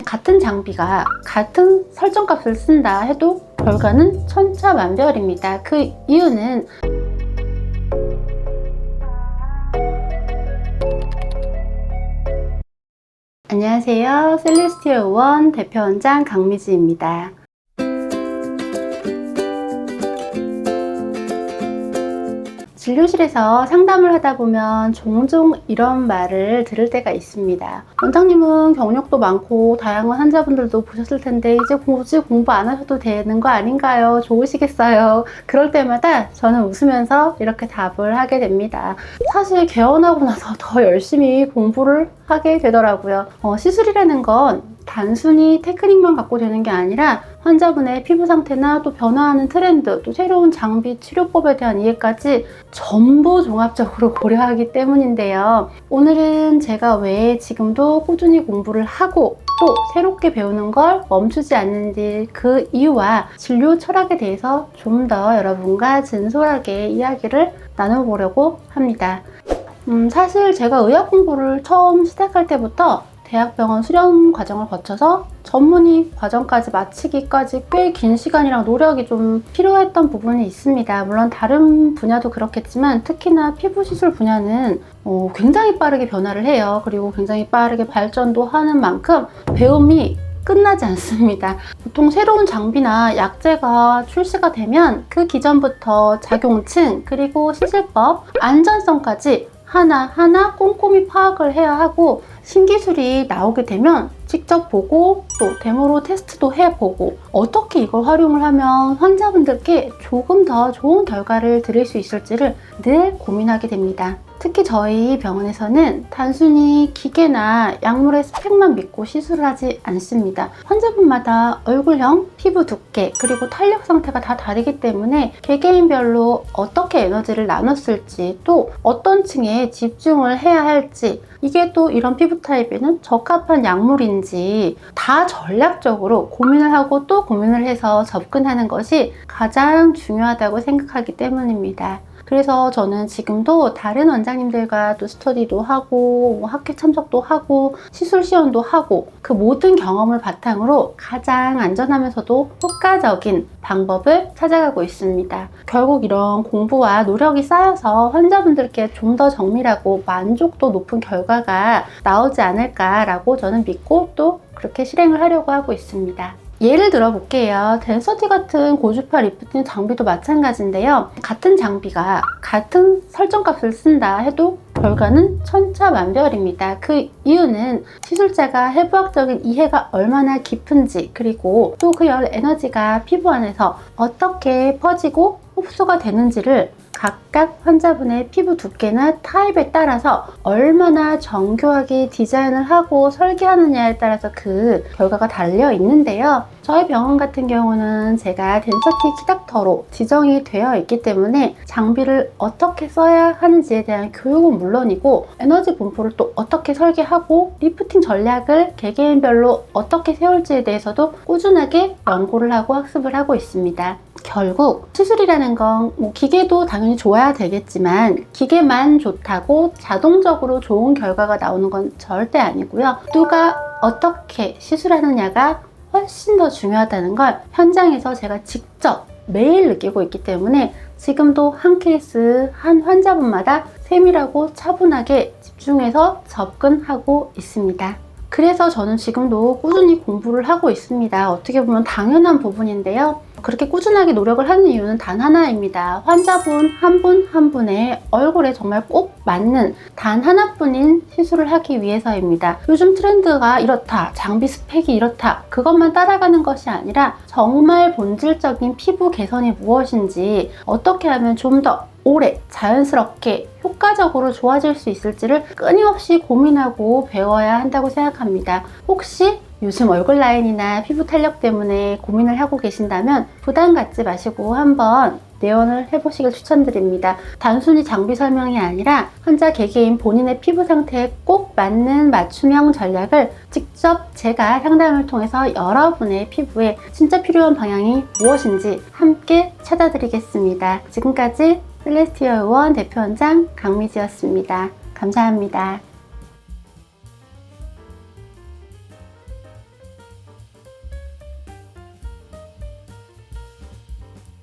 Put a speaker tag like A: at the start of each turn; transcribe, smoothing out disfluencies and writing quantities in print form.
A: 같은 장비가 같은 설정값을 쓴다 해도 결과는 천차만별입니다. 그 이유는 안녕하세요. 셀레스티얼 원 대표원장 강미지입니다. 진료실에서 상담을 하다 보면 종종 이런 말을 들을 때가 있습니다. 원장님은 경력도 많고 다양한 환자분들도 보셨을 텐데 이제 굳이 공부 안 하셔도 되는 거 아닌가요? 좋으시겠어요? 그럴 때마다 저는 웃으면서 이렇게 답을 하게 됩니다. 사실 개원하고 나서 더 열심히 공부를 하게 되더라고요. 시술이라는 건 단순히 테크닉만 갖고 되는 게 아니라 환자분의 피부 상태나 또 변화하는 트렌드, 또 새로운 장비, 치료법에 대한 이해까지 전부 종합적으로 고려하기 때문인데요. 오늘은 제가 왜 지금도 꾸준히 공부를 하고 또 새롭게 배우는 걸 멈추지 않는지 그 이유와 진료 철학에 대해서 좀 더 여러분과 진솔하게 이야기를 나눠보려고 합니다. 사실 제가 의학 공부를 처음 시작할 때부터 대학병원 수련 과정을 거쳐서 전문의 과정까지 마치기까지 꽤 긴 시간이랑 노력이 좀 필요했던 부분이 있습니다. 물론 다른 분야도 그렇겠지만 특히나 피부 시술 분야는 굉장히 빠르게 변화를 해요. 그리고 굉장히 빠르게 발전도 하는 만큼 배움이 끝나지 않습니다. 보통 새로운 장비나 약제가 출시가 되면 그 기전부터 작용층, 그리고 시술법, 안전성까지 하나하나 꼼꼼히 파악을 해야 하고, 신기술이 나오게 되면 직접 보고 또 데모로 테스트도 해보고 어떻게 이걸 활용을 하면 환자분들께 조금 더 좋은 결과를 드릴 수 있을지를 늘 고민하게 됩니다. 특히 저희 병원에서는 단순히 기계나 약물의 스펙만 믿고 시술을 하지 않습니다. 환자분마다 얼굴형, 피부 두께, 그리고 탄력 상태가 다 다르기 때문에 개개인별로 어떻게 에너지를 나눴을지, 또 어떤 층에 집중을 해야 할지, 이게 또 이런 피부 타입에는 적합한 약물인지 다 전략적으로 고민을 하고 또 고민을 해서 접근하는 것이 가장 중요하다고 생각하기 때문입니다. 그래서 저는 지금도 다른 원장님들과 또 스터디도 하고 학회 참석도 하고 시술 시연도 하고 그 모든 경험을 바탕으로 가장 안전하면서도 효과적인 방법을 찾아가고 있습니다. 결국 이런 공부와 노력이 쌓여서 환자분들께 좀 더 정밀하고 만족도 높은 결과가 나오지 않을까라고 저는 믿고 또 그렇게 실행을 하려고 하고 있습니다. 예를 들어 볼게요. 덴서티 같은 고주파 리프팅 장비도 마찬가지인데요. 같은 장비가 같은 설정값을 쓴다 해도 결과는 천차만별입니다. 그 이유는 시술자가 해부학적인 이해가 얼마나 깊은지, 그리고 또 그 열 에너지가 피부 안에서 어떻게 퍼지고 흡수가 되는지를 각각 환자분의 피부 두께나 타입에 따라서 얼마나 정교하게 디자인을 하고 설계하느냐에 따라서 그 결과가 달려 있는데요. 저희 병원 같은 경우는 제가 덴서티 키닥터로 지정이 되어 있기 때문에 장비를 어떻게 써야 하는지에 대한 교육은 물론이고, 에너지 분포를 또 어떻게 설계하고 리프팅 전략을 개개인별로 어떻게 세울지에 대해서도 꾸준하게 연구를 하고 학습을 하고 있습니다. 결국 시술이라는 건 기계도 당연히 좋아야 되겠지만 기계만 좋다고 자동적으로 좋은 결과가 나오는 건 절대 아니고요. 누가 어떻게 시술하느냐가 훨씬 더 중요하다는 걸 현장에서 제가 직접 매일 느끼고 있기 때문에 지금도 한 케이스 한 환자분마다 세밀하고 차분하게 집중해서 접근하고 있습니다. 그래서 저는 지금도 꾸준히 공부를 하고 있습니다. 어떻게 보면 당연한 부분인데요. 그렇게 꾸준하게 노력을 하는 이유는 단 하나입니다. 환자분 한 분 한 분의 얼굴에 정말 꼭 맞는 단 하나뿐인 시술을 하기 위해서입니다. 요즘 트렌드가 이렇다, 장비 스펙이 이렇다, 그것만 따라가는 것이 아니라 정말 본질적인 피부 개선이 무엇인지, 어떻게 하면 좀 더 오래 자연스럽게 효과적으로 좋아질 수 있을지를 끊임없이 고민하고 배워야 한다고 생각합니다. 혹시 요즘 얼굴 라인이나 피부 탄력 때문에 고민을 하고 계신다면 부담 갖지 마시고 한번 내원을 해보시길 추천드립니다. 단순히 장비 설명이 아니라 환자 개개인 본인의 피부 상태에 꼭 맞는 맞춤형 전략을 직접 제가 상담을 통해서 여러분의 피부에 진짜 필요한 방향이 무엇인지 함께 찾아드리겠습니다. 지금까지 셀레스티얼 원 대표원장 강미지였습니다. 감사합니다.